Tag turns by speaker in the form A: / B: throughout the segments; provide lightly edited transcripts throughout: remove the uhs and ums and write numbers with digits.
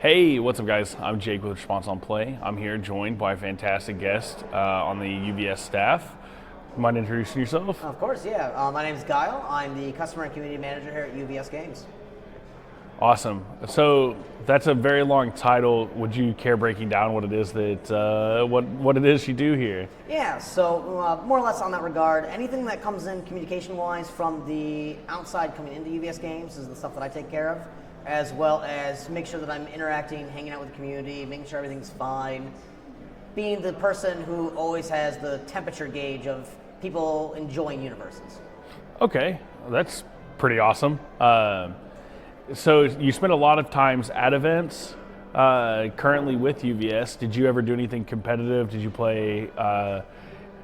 A: Hey, what's up, guys? I'm Jake with Response on Play. I'm here joined by a fantastic guest on the UVS staff. Mind introducing yourself?
B: Of course, yeah. My name is Guile. I'm the Customer and Community Manager here at UVS Games.
A: Awesome. So that's a very long title. Would you care breaking down what it is that what it is you do here?
B: Yeah, so more or less on that regard, anything that comes in communication-wise from the outside coming into UVS Games is the stuff that I take care of, as well as make sure that I'm interacting, hanging out with the community, making sure everything's fine, being the person who always has the temperature gauge of people enjoying Universus.
A: Okay, that's pretty awesome. So you spend a lot of times at events. Currently with UVS, did you ever do anything competitive? Did you play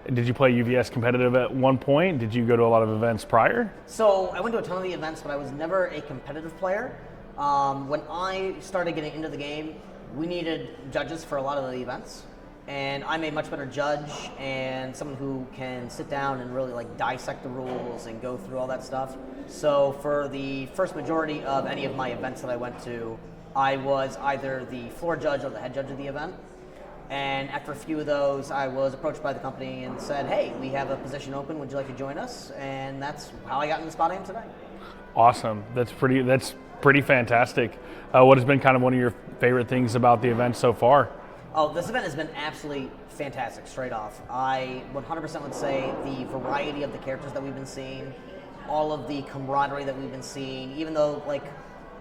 A: UVS competitive at one point? Did you go to a lot of events prior?
B: So I went to a ton of the events, but I was never a competitive player. When I started getting into the game, we needed judges for a lot of the events, and I'm a much better judge and someone who can sit down and really like dissect the rules and go through all that stuff. So for the first majority of any of my events that I went to, I was either the floor judge or the head judge of the event. And after a few of those, I was approached by the company and said, hey, we have a position open, would you like to join us? And that's how I got in the spot I am today.
A: Awesome. That's pretty fantastic. What has been kind of one of your favorite things about the event so far?
B: Oh, this event has been absolutely fantastic, straight off. I 100% would say the variety of the characters that we've been seeing, all of the camaraderie that we've been seeing, even though like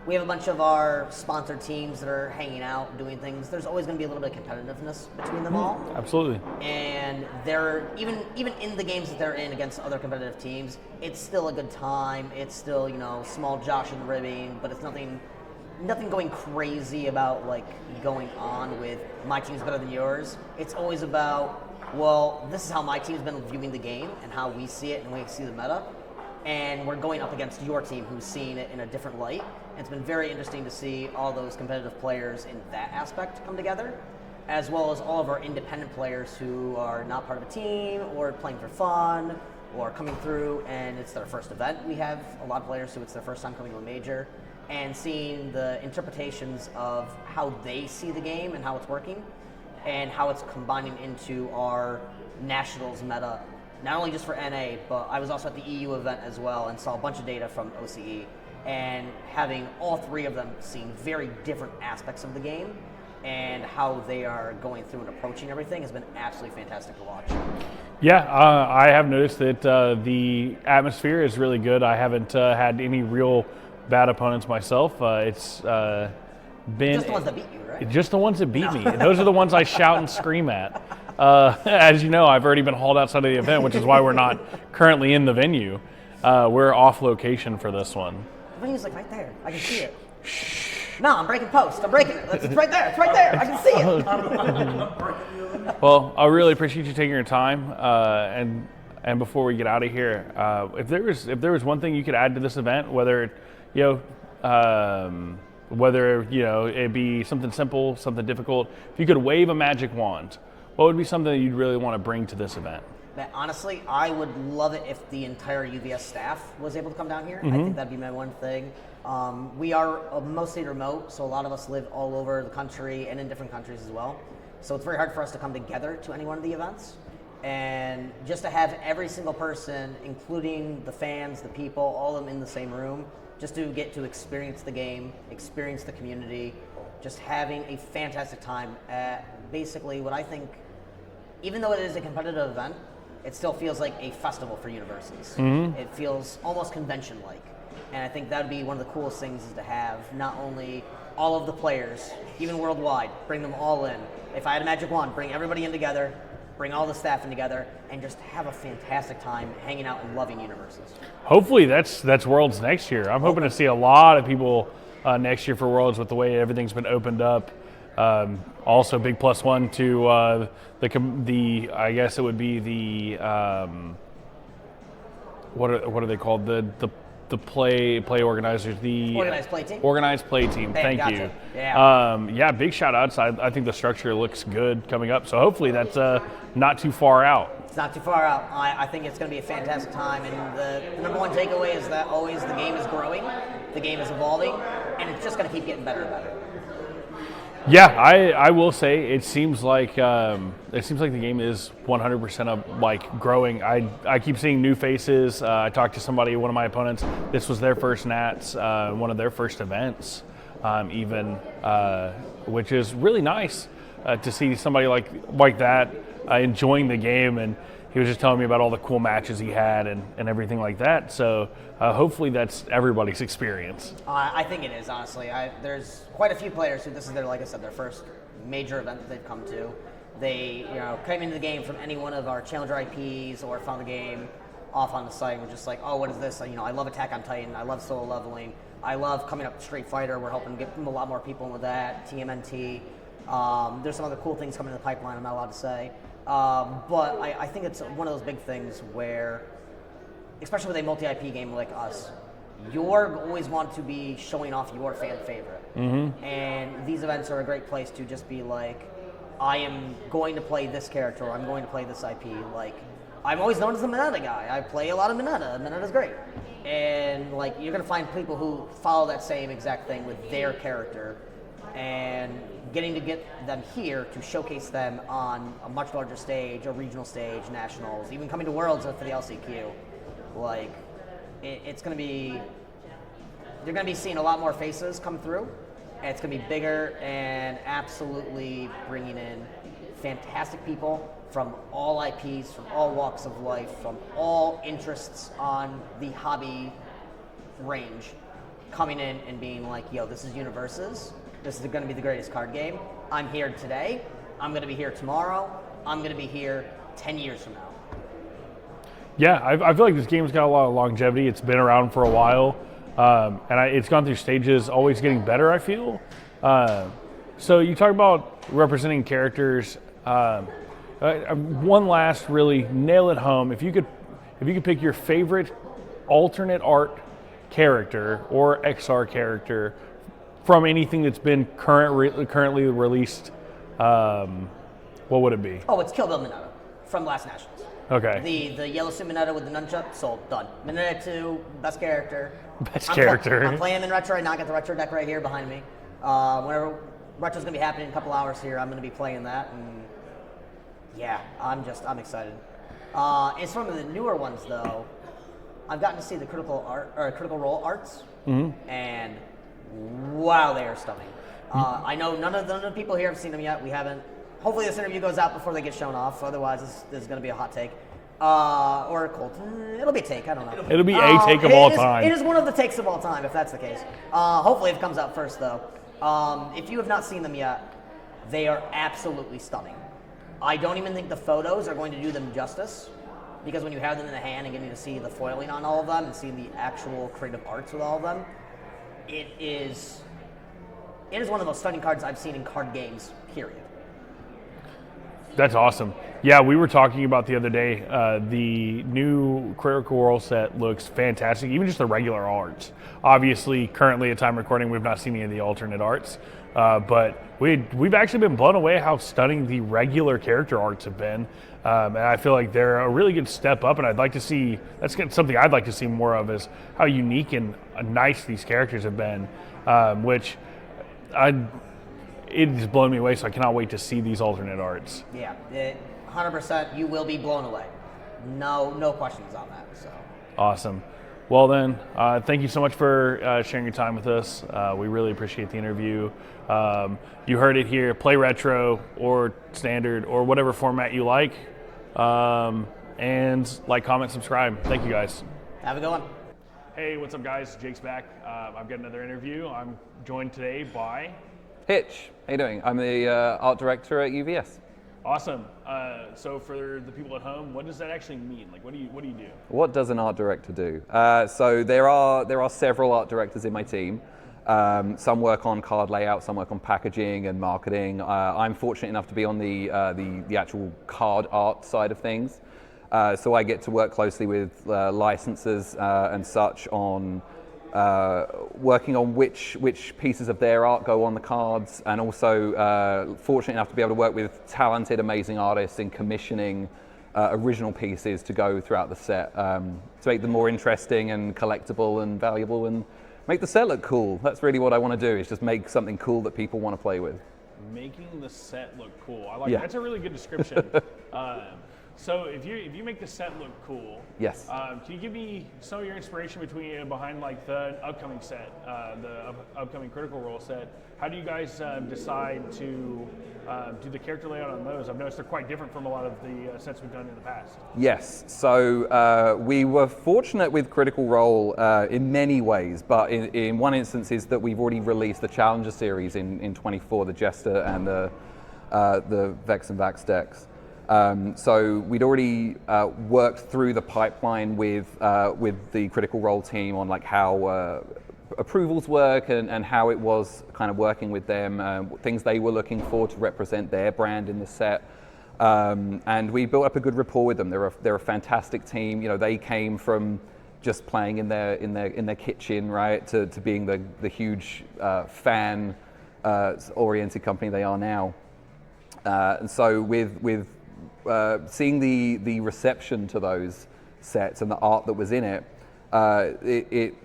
B: we have a bunch of our sponsored teams that are hanging out, doing things, there's always going to be a little bit of competitiveness between them all.
A: Absolutely.
B: And they're, even in the games that they're in against other competitive teams, it's still a good time. It's still, small josh and ribbing, but it's nothing going crazy about like going on with my team's better than yours. It's always about, well, this is how my team's been viewing the game and how we see it and we see the meta. And we're going up against your team who's seeing it in a different light. And it's been very interesting to see all those competitive players in that aspect come together, as well as all of our independent players who are not part of a team or playing for fun or coming through and it's their first event. We have a lot of players who it's their first time coming to a major, and seeing the interpretations of how they see the game and how it's working and how it's combining into our nationals meta, not only just for NA, but I was also at the EU event as well and saw a bunch of data from OCE, and having all three of them seeing very different aspects of the game and how they are going through and approaching everything has been absolutely fantastic to watch.
A: Yeah, I have noticed that the atmosphere is really good. I haven't had any real bad opponents myself. It's been
B: just the ones that beat you, right?
A: Just the ones that beat me. Those are the ones I shout and scream at. As you know, I've already been hauled outside of the event, which is why we're not currently in the venue. We're off location for this one.
B: The venue's like right there. I can see it. No, I'm breaking post. I'm breaking it. It's right there. It's right there. I can see it.
A: Well, I really appreciate you taking your time. And before we get out of here, if there was one thing you could add to this event, whether it be something simple, something difficult, if you could wave a magic wand, what would be something that you'd really want to bring to this event?
B: Man, honestly, I would love it if the entire UVS staff was able to come down here.
A: Mm-hmm.
B: I think that'd be my one thing. We are mostly remote, so a lot of us live all over the country and in different countries as well. So it's very hard for us to come together to any one of the events. And just to have every single person, including the fans, the people, all of them in the same room, just to get to experience the game, experience the community, just having a fantastic time at basically what I think, even though it is a competitive event, it still feels like a festival for Universus. Mm-hmm. It feels almost convention-like. And I think that would be one of the coolest things is to have not only all of the players, even worldwide, bring them all in. If I had a magic wand, bring everybody in together, bring all the staff in together, and just have a fantastic time hanging out and loving Universus.
A: Hopefully that's Worlds next year. I'm hoping to see a lot of people next year for Worlds with the way everything's been opened up. Also, big +1 to the I guess it would be the what are they called, the play organizers, the
B: organized play team.
A: Organized play team.
B: Hey,
A: Thank
B: gotcha.
A: you.
B: Yeah.
A: Big shout outs. I think the structure looks good coming up. So hopefully that's not too far out.
B: It's not too far out. I think it's going to be a fantastic time, and the number one takeaway is that always the game is growing, the game is evolving, and it's just going to keep getting better and better.
A: Yeah, I will say it seems like the game is 100% of like growing. I keep seeing new faces. I talked to somebody, one of my opponents. This was their first Nats, one of their first events, even, which is really nice to see somebody like that enjoying the game. And he was just telling me about all the cool matches he had and everything like that. So hopefully that's everybody's experience.
B: I think it is, honestly. There's quite a few players who this is like I said, their first major event that they've come to. They, came into the game from any one of our Challenger IPs or found the game off on the site and were just like, oh, what is this? I love Attack on Titan. I love solo leveling. I love coming up to Street Fighter. We're hoping to get a lot more people into that. TMNT. There's some other cool things coming in the pipeline I'm not allowed to say. But I think it's one of those big things where, especially with a multi-IP game like us, you're always want to be showing off your fan favorite. Mm-hmm. And these events are a great place to just be like, I am going to play this character, or I'm going to play this IP. Like, I'm always known as the Mineta guy. I play a lot of Mineta. Mineta's great. And like, you're gonna find people who follow that same exact thing with their character, and getting to get them here to showcase them on a much larger stage, a regional stage, nationals, even coming to Worlds for the LCQ. Like, it's going to be, you're going to be seeing a lot more faces come through, and it's going to be bigger and absolutely bringing in fantastic people from all IPs, from all walks of life, from all interests on the hobby range, coming in and being like, yo, this is Universus. This is going to be the greatest card game. I'm here today. I'm going to be here tomorrow. I'm going to be here 10 years from now.
A: Yeah, I feel like this game's got a lot of longevity. It's been around for a while, and it's gone through stages, always getting better, I feel. So you talk about representing characters. One last really nail it home. If you could pick your favorite alternate art character or XR character from anything that's been currently released, what would it be?
B: Oh, it's Kill Bill Mineta from last Nationals.
A: Okay.
B: The yellow suit Mineta with the nunchuck, sold, done. Mineta 2, best character. I'm playing him in Retro right now. I got the Retro deck right here behind me. Whenever Retro's going to be happening in a couple hours here, I'm going to be playing that. And yeah, I'm excited. It's from the newer ones, though. I've gotten to see the Critical Role arts, and wow, they are stunning. I know none of the people here have seen them yet. We haven't. Hopefully this interview goes out before they get shown off. Otherwise, this is going to be a hot take. Or a cold. It'll be a take. I don't know.
A: It'll be a take of all time.
B: It is one of the takes of all time, if that's the case. Hopefully it comes out first, though. If you have not seen them yet, they are absolutely stunning. I don't even think the photos are going to do them justice, because when you have them in the hand and getting to see the foiling on all of them and seeing the actual creative arts with all of them, it is one of the most stunning cards I've seen in card games, period.
A: That's awesome. Yeah, we were talking about the other day, the new Critical Role set looks fantastic, even just the regular arts. Obviously, currently at time recording, we've not seen any of the alternate arts, but we've actually been blown away how stunning the regular character arts have been. And I feel like they're a really good step up, and I'd like to see, that's something I'd like to see more of, is how unique and nice these characters have been, which it has blown me away, so I cannot wait to see these alternate arts.
B: Yeah, 100%, you will be blown away. No questions on that. So
A: awesome. Well then, thank you so much for sharing your time with us. We really appreciate the interview. You heard it here, play retro or standard or whatever format you like. And like, comment, subscribe. Thank you guys.
B: Have a good one.
A: Hey, what's up guys? Jake's back. I've got another interview. I'm joined today by
C: Hitch. How you doing? I'm the art director at UVS.
A: Awesome. So for the people at home, what does that actually mean? Like, what do you do?
C: What does an art director do? So there are several art directors in my team. Some work on card layout, some work on packaging and marketing. I'm fortunate enough to be on the actual card art side of things. So I get to work closely with licensors and such on working on which pieces of their art go on the cards, and also fortunate enough to be able to work with talented, amazing artists in commissioning original pieces to go throughout the set to make them more interesting and collectible and valuable and make the set look cool. That's really what I want to do, is just make something cool that people want to play with.
A: making the set look cool. I like
C: Yeah.
A: that's a really good description. So if you make the set look cool,
C: Yes.
A: Can you give me some of your inspiration behind like the upcoming set, the upcoming Critical Role set? How do you guys decide to do the character layout on those? I've noticed they're quite different from a lot of the sets we've done in the past.
C: Yes, so we were fortunate with Critical Role in many ways, but in one instance is that we've already released the Challenger series in 24, the Jester and the Vex and Vax decks. So we'd already worked through the pipeline with the Critical Role team on like how approvals work and how it was kind of working with them, things they were looking for to represent their brand in the set. And we built up a good rapport with them. They're a fantastic team. You know, they came from just playing in their kitchen, right, to being the huge fan oriented company they are now. And so with seeing the reception to those sets and the art that was in it, it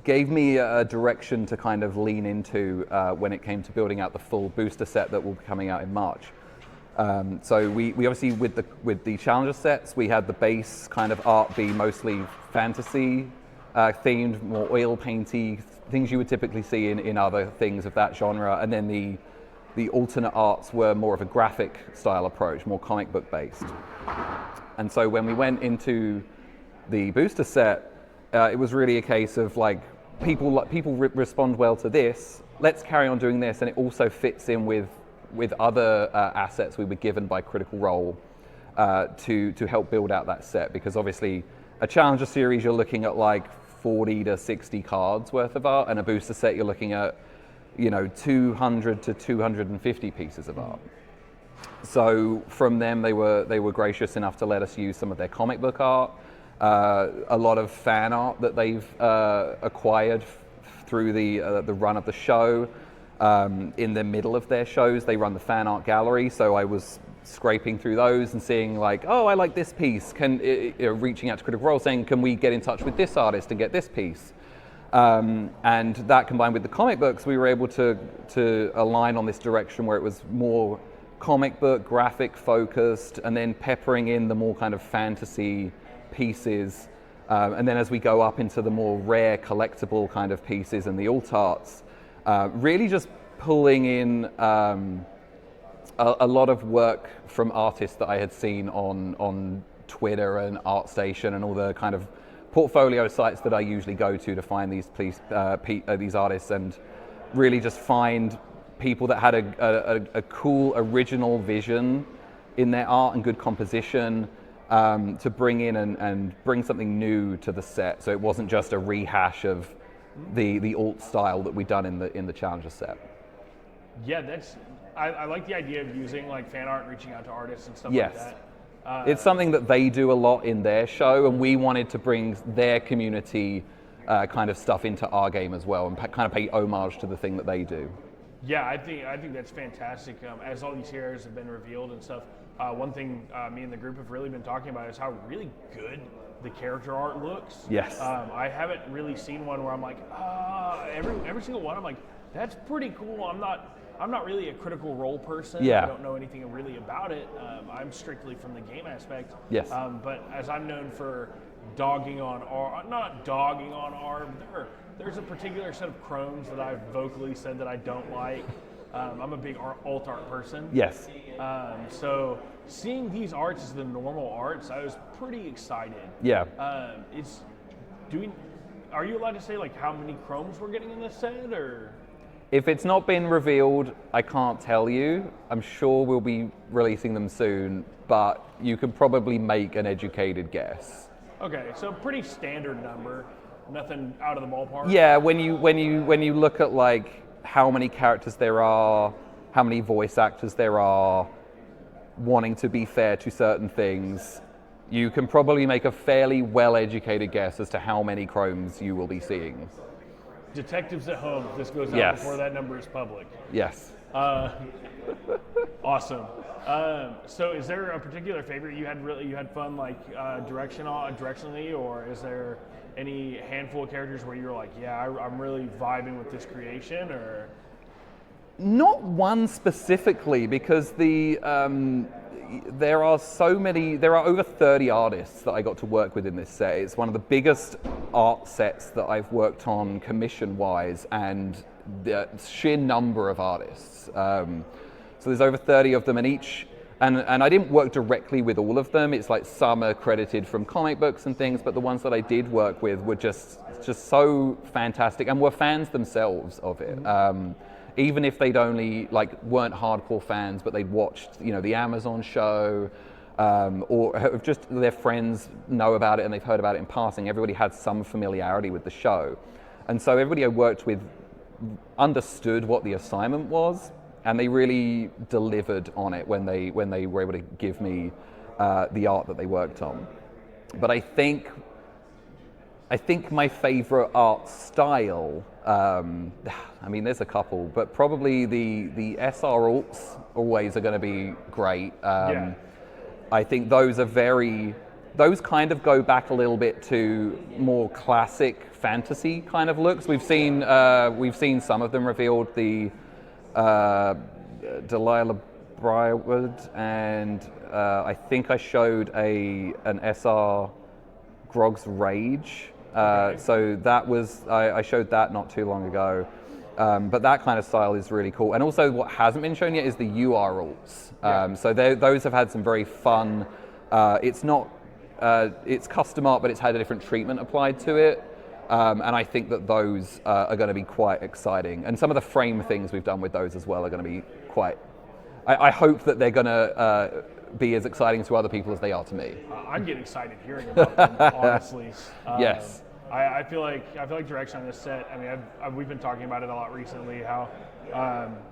C: gave me a direction to kind of lean into when it came to building out the full booster set that will be coming out in March. So we obviously with the Challenger sets, we had the base kind of art be mostly fantasy themed, more oil painty, things you would typically see in other things of that genre, and then the alternate arts were more of a graphic style approach, more comic book based. And so when we went into the booster set, it was really a case of like, people respond well to this, let's carry on doing this, and it also fits in with other assets we were given by Critical Role to help build out that set, because obviously a Challenger series you're looking at like 40 to 60 cards worth of art, and a booster set you're looking at 200 to 250 pieces of art. So from them, they were gracious enough to let us use some of their comic book art, a lot of fan art that they've acquired through the run of the show. In the middle of their shows, they run the fan art gallery, so I was scraping through those and seeing like, oh, I like this piece. Reaching out to Critical Role saying, can we get in touch with this artist and get this piece? And that combined with the comic books, we were able to align on this direction where it was more comic book, graphic focused, and then peppering in the more kind of fantasy pieces. And then as we go up into the more rare collectible kind of pieces and the alt arts, really just pulling in a lot of work from artists that I had seen on Twitter and ArtStation and all the kind of portfolio sites that I usually go to find these artists, and really just find people that had a cool original vision in their art and good composition to bring in and bring something new to the set. So it wasn't just a rehash of the alt style that we'd done in the Challenger set.
A: Yeah, I like the idea of using like fan art and reaching out to artists and stuff
C: Yes.
A: like that.
C: It's something that they do a lot in their show, and we wanted to bring their community kind of stuff into our game as well, and kind of pay homage to the thing that they do.
A: Yeah, I think that's fantastic. As all these heroes have been revealed and stuff, one thing me and the group have really been talking about is how really good the character art looks.
C: Yes.
A: I haven't really seen one where I'm like, every single one I'm like, that's pretty cool. I'm not really a Critical Role person.
C: Yeah.
A: I don't know anything really about it. I'm strictly from the game aspect.
C: Yes.
A: But as I'm known for dogging on art, not dogging on art, there's a particular set of chromes that I've vocally said that I don't like. I'm a big alt art person.
C: Yes.
A: So seeing these arts as the normal arts, I was pretty excited.
C: Yeah.
A: Are you allowed to say like how many chromes we're getting in this set, or?
C: If it's not been revealed, I can't tell you. I'm sure we'll be releasing them soon, but you can probably make an educated guess.
A: Okay, so pretty standard number, nothing out of the ballpark.
C: Yeah, when you look at like how many characters there are, how many voice actors there are, wanting to be fair to certain things, you can probably make a fairly well-educated guess as to how many chromes you will be seeing.
A: Detectives at home, this goes out
C: Yes.
A: before that number is public.
C: Yes.
A: Awesome. So is there a particular favorite you had fun like directionally, or is there any handful of characters where you were like, yeah, I'm really vibing with this creation, or?
C: Not one specifically, because there are over 30 artists that I got to work with in this set. It's one of the biggest art sets that I've worked on commission-wise, and the sheer number of artists. So there's over 30 of them, and I didn't work directly with all of them. It's like some are credited from comic books and things, but the ones that I did work with were just so fantastic and were fans themselves of it. Even if they'd only weren't hardcore fans, but they'd watched the Amazon show, or have just their friends know about it and they've heard about it in passing. Everybody had some familiarity with the show, and so everybody I worked with understood what the assignment was, and they really delivered on it when they were able to give me the art that they worked on. But I think my favorite art style, there's a couple, but probably the SR alts always are going to be great. I think those kind of go back a little bit to more classic fantasy kind of looks. We've seen some of them revealed, the Delilah Briarwood, and I think I showed an SR Grog's Rage. So that was, I showed that not too long ago. But that kind of style is really cool. And also what hasn't been shown yet is the UR alts. So those have had some very fun, it's custom art, but it's had a different treatment applied to it. And I think that those are going to be quite exciting. And some of the frame things we've done with those as well are going to be quite, I hope that they're going to be as exciting to other people as they are to me.
A: I'm getting excited hearing about them, honestly.
C: Yes.
A: I feel like direction on this set. I mean, we've been talking about it a lot recently. How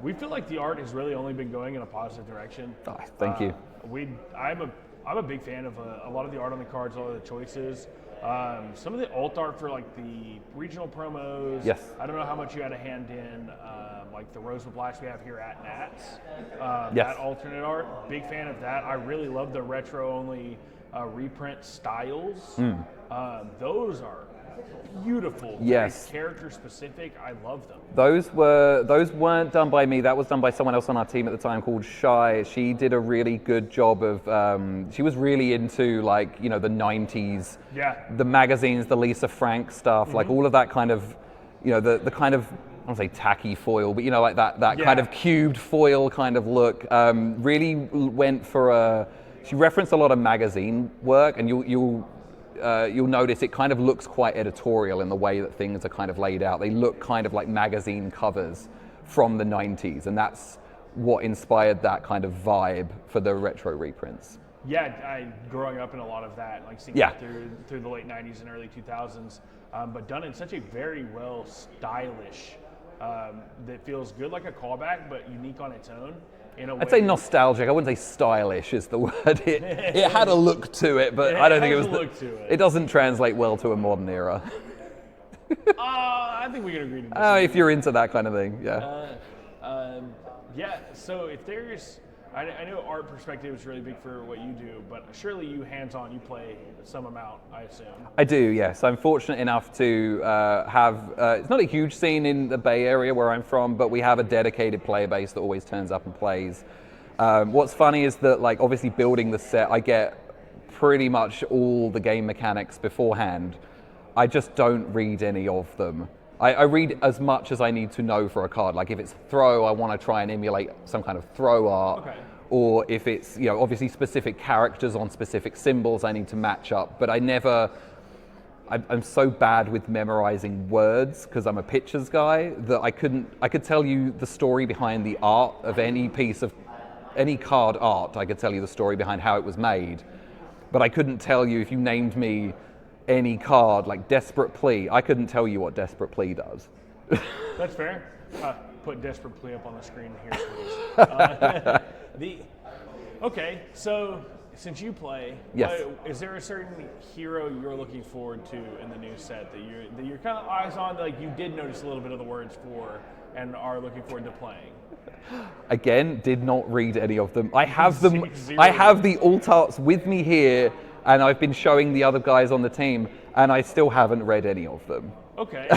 A: we feel like the art has really only been going in a positive direction.
C: Oh, thank you.
A: I'm a big fan of a lot of the art on the cards, a lot of the choices. Some of the alt art for the regional promos.
C: Yes.
A: I don't know how much you had a hand in, the Rosewood Blast we have here at Nats.
C: Yes.
A: That alternate art, big fan of that. I really love the retro-only reprint styles. Those are beautiful.
C: Yes.
A: Very character specific. I love them.
C: Those weren't done by me. That was done by someone else on our team at the time called Shy. She did a really good job of. She was really into the 90s.
A: Yeah.
C: The magazines, the Lisa Frank stuff, all of that kind of, the kind of, I don't want to say tacky foil, but that kind of cubed foil kind of look. Really went for she referenced a lot of magazine work, and you'll notice it kind of looks quite editorial in the way that things are kind of laid out. They look kind of like magazine covers from the 90s, and that's what inspired that kind of vibe for the retro reprints.
A: Yeah, growing up in a lot of that, seeing it through the late 90s and early 2000s, but done in such a very well stylish, that feels good like a callback, but unique on its own.
C: I'd say nostalgic. I wouldn't say stylish is the word. It had a look to it, but I don't think it was. It doesn't translate well to a modern era.
A: I think we can agree to disagree.
C: If you're into that kind of thing, yeah.
A: So if there's, I know art perspective is really big for what you do, but surely you hands-on, you play some amount, I assume.
C: I do, yes. I'm fortunate enough to have, it's not a huge scene in the Bay Area where I'm from, but we have a dedicated player base that always turns up and plays. What's funny is that, obviously building the set, I get pretty much all the game mechanics beforehand. I just don't read any of them. I read as much as I need to know for a card. If it's throw, I want to try and emulate some kind of throw art.
A: Okay.
C: Or if it's, obviously specific characters on specific symbols, I need to match up. But I'm so bad with memorizing words because I'm a pictures guy that I could tell you the story behind the art of any card art. I could tell you the story behind how it was made. But I couldn't tell you if you named me any card, like Desperate Plea. I couldn't tell you what Desperate Plea does.
A: That's fair. Put Desperate Plea up on the screen here, please. Okay, so since you play,
C: yes.
A: Is there a certain hero you're looking forward to in the new set that you're kind of eyes on, you did notice a little bit of the words for and are looking forward to playing?
C: Again, did not read any of them. I have them. I have the alt arts with me here, and I've been showing the other guys on the team, and I still haven't read any of them.
A: Okay.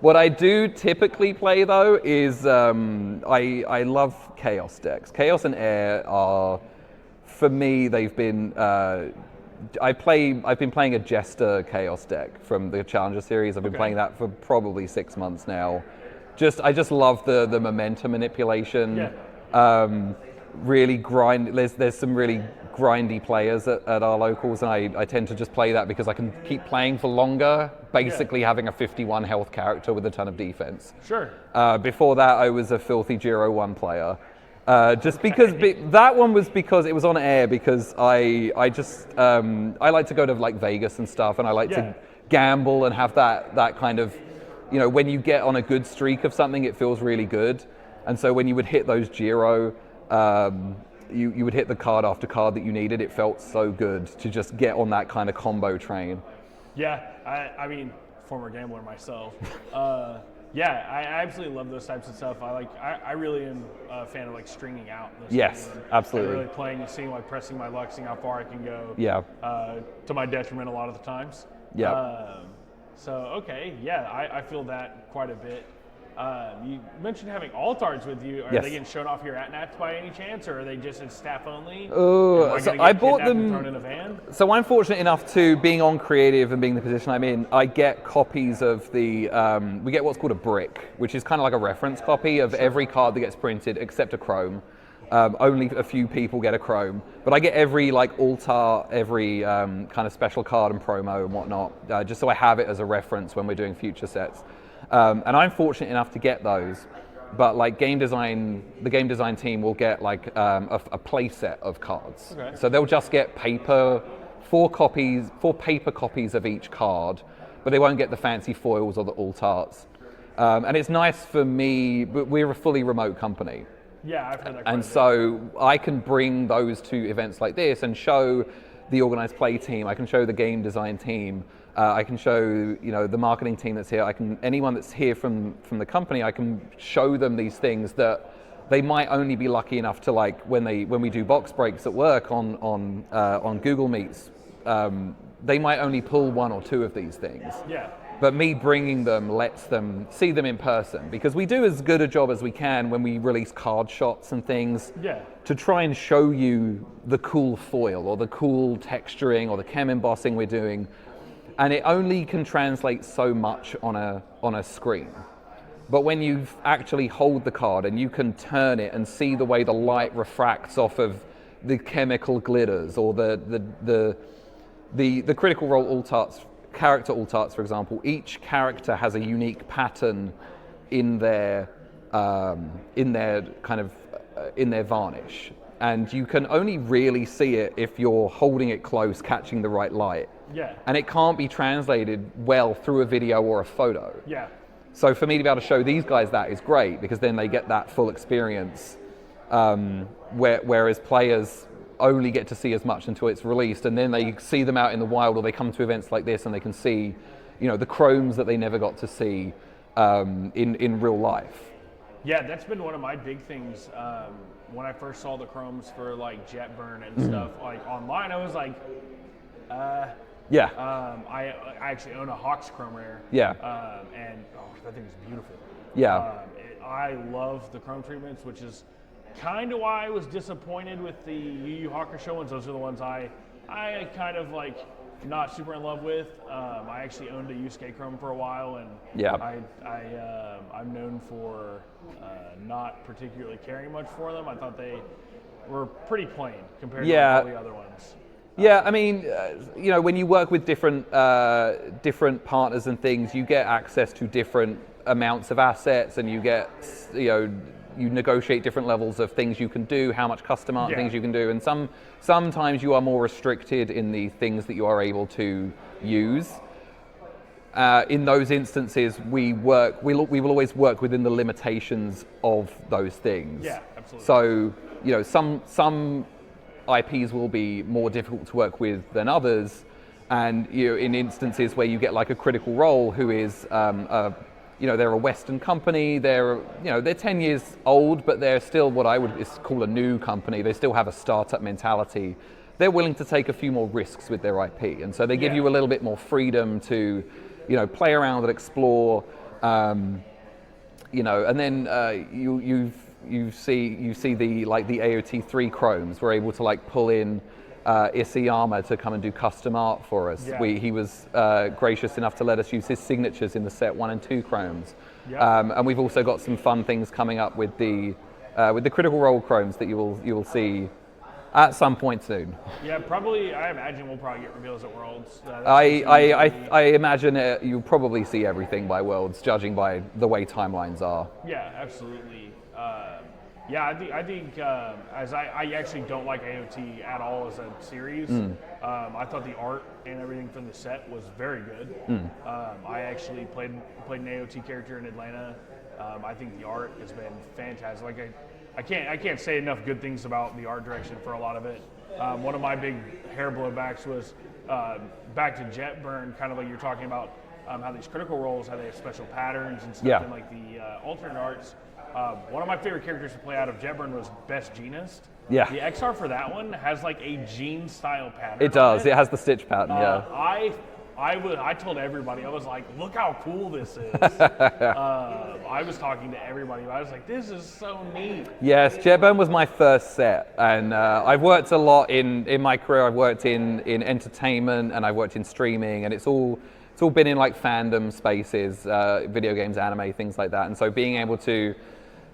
C: What I do typically play though is I love Chaos decks. Chaos and Air are, for me, they've been. I've been playing a Jester Chaos deck from the Challenger series. I've been playing that for probably 6 months now. I just love the momentum manipulation.
A: Yeah.
C: Really grind. There's some really grindy players at our locals, and I tend to just play that because I can keep playing for longer, basically having a 51 health character with a ton of defense.
A: Sure.
C: Before that, I was a filthy Giro 1 player. Because that one was because it was on Air, because I like to go to like Vegas and stuff, and I like to gamble and have that kind of, when you get on a good streak of something, it feels really good. And so when you would hit those Giro, you would hit the card after card that you needed. It felt so good to just get on that kind of combo train.
A: Yeah, I mean, former gambler myself. Yeah, I absolutely love those types of stuff. I really am a fan of like stringing out.
C: Yes, absolutely.
A: Really playing, seeing like pressing my luck, seeing how far I can go.
C: Yeah.
A: To my detriment a lot of the times.
C: Yeah.
A: So okay, yeah, I feel that quite a bit. You mentioned having alt-arts with you. Are they getting shown off here at Nats by any chance, or are they just in staff only?
C: Oh, so I bought them.
A: Thrown in a van?
C: So I'm fortunate enough to, being on creative and being the position I'm in, I get copies of the. We get what's called a brick, which is kind of like a reference copy of every card that gets printed except a chrome. Only a few people get a chrome, but I get every like alt-art, every kind of special card and promo and whatnot, just so I have it as a reference when we're doing future sets. And I'm fortunate enough to get those, but like the game design team will get like a play set of cards. Okay. So they'll just get four paper copies of each card, but they won't get the fancy foils or the alt-arts. And it's nice for me, but we're a fully remote company.
A: Yeah, I've heard that.
C: And so I can bring those to events like this and show the organized play team. I can show the game design team. I can show the marketing team that's here. Anyone that's here from the company. I can show them these things that they might only be lucky enough to like when we do box breaks at work on Google Meets. They might only pull one or two of these things.
A: Yeah.
C: But me bringing them lets them see them in person, because we do as good a job as we can when we release card shots and things to try and show you the cool foil or the cool texturing or the chem embossing we're doing. And it only can translate so much on a screen. But when you actually hold the card and you can turn it and see the way the light refracts off of the chemical glitters or the critical role alt-arts, character alt-arts, for example, each character has a unique pattern in their varnish. And you can only really see it if you're holding it close, catching the right light.
A: Yeah.
C: And it can't be translated well through a video or a photo.
A: Yeah.
C: So for me to be able to show these guys that is great, because then they get that full experience, whereas players only get to see as much until it's released, and then they see them out in the wild, or they come to events like this and they can see, the chromes that they never got to see in real life.
A: Yeah, that's been one of my big things. When I first saw the chromes for like Jetburn and stuff, like online, I was like, I actually own a Hawks Chrome Rare.
C: Yeah.
A: And that thing is beautiful.
C: Yeah.
A: I love the chrome treatments, which is kind of why I was disappointed with the Yu Yu Hakusho ones. Those are the ones I kind of like not super in love with. I actually owned a Yusuke Chrome for a while, and I'm known for not particularly caring much for them. I thought they were pretty plain compared to all the other ones.
C: Yeah, I mean, when you work with different partners and things, you get access to different amounts of assets, and you get, you negotiate different levels of things you can do, how much custom art things you can do, and sometimes you are more restricted in the things that you are able to use. In those instances, we will always work within the limitations of those things.
A: Yeah, absolutely.
C: So, some IPs will be more difficult to work with than others, and in instances where you get like a Critical Role, who is they're a Western company, they're 10 years old, but they're still what I would call a new company. They still have a startup mentality. They're willing to take a few more risks with their IP, and so they give you a little bit more freedom to play around and explore. You know, and then you see the the AOT3 chromes. We're able to like pull in Isayama to come and do custom art for us.
A: Yeah.
C: He was gracious enough to let us use his signatures in the set 1 and 2 chromes.
A: Yeah.
C: And we've also got some fun things coming up with the Critical Role chromes that you will see at some point soon.
A: Yeah, probably. I imagine we'll probably get reveals at Worlds.
C: I imagine you'll probably see everything by Worlds, judging by the way timelines are.
A: Yeah, absolutely. Yeah, I think as I actually don't like AOT at all as a series. I thought the art and everything from the set was very good. I actually played an AOT character in Atlanta. I think the art has been fantastic. Like I can't say enough good things about the art direction for a lot of it. One of my big hair blowbacks was back to Jetburn, kind of like you're talking about how these critical roles, how they have special patterns and stuff,
C: Yeah.
A: and like the alternate arts. One of my favorite characters to play out of Jetburn was Best Jeanist.
C: Yeah.
A: The XR for that one has like a Jean style pattern.
C: It does.
A: on
C: It has the stitch pattern. Yeah.
A: I told everybody, I was like, look how cool this is. I was talking to everybody. I was like, this is so neat.
C: Yes, Jetburn was my first set, and I've worked a lot in my career. I've worked in entertainment, and I've worked in streaming, and it's all been in like fandom spaces, video games, anime, things like that. And so being able to,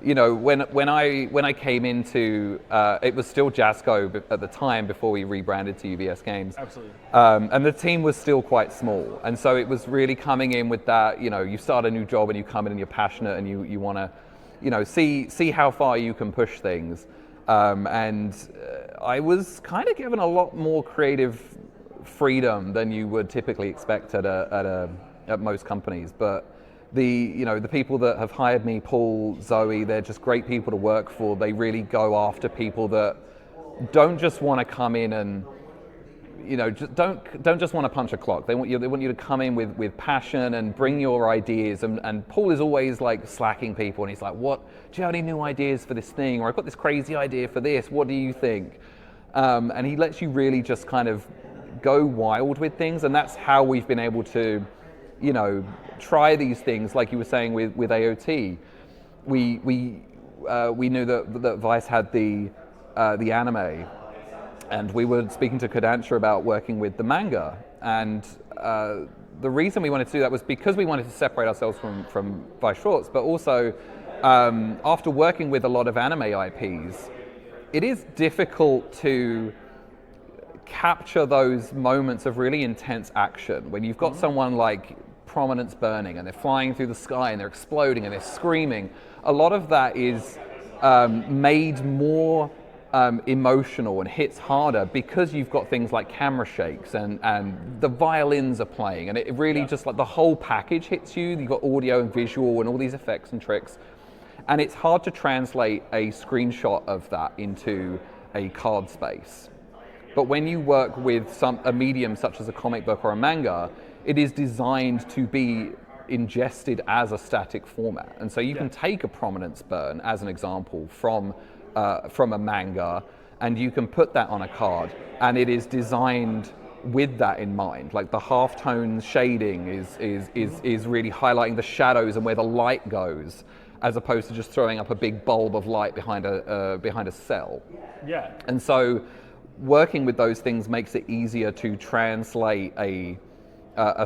C: you know, when I came into it was still Jasco at the time before we rebranded to UVS Games.
A: Absolutely.
C: And the team was still quite small, and so it was really coming in with that. You know, you start a new job and you come in and you're passionate and you want to, you know, see how far you can push things. And I was kind of given a lot more creative freedom than you would typically expect at most companies, but. The people that have hired me, Paul, Zoe, they're just great people to work for. They really go after people that don't just want to come in and, you know, just don't just want to punch a clock. They want you to come in with passion and bring your ideas. And Paul is always like slacking people, and he's like, "What? Do you have any new ideas for this thing? Or I've got this crazy idea for this. What do you think?" And he lets you really just kind of go wild with things, and that's how we've been able to, you know, try these things. Like you were saying with AOT, we knew that Vice had the anime, and we were speaking to Kodansha about working with the manga. And the reason we wanted to do that was because we wanted to separate ourselves from Vice Shorts, but also after working with a lot of anime IPs, it is difficult to capture those moments of really intense action when you've got someone like Prominence burning and they're flying through the sky and they're exploding and they're screaming. A lot of that is made more emotional and hits harder because you've got things like camera shakes and the violins are playing, and it really just like the whole package hits you. You've got audio and visual and all these effects and tricks, and it's hard to translate a screenshot of that into a card space. But when you work with a medium such as a comic book or a manga, it is designed to be ingested as a static format. And so you can take a Prominence burn as an example from a manga, and you can put that on a card, and it is designed with that in mind. Like the halftone shading is really highlighting the shadows and where the light goes, as opposed to just throwing up a big bulb of light behind a cell. Yeah. And so working with those things makes it easier to translate a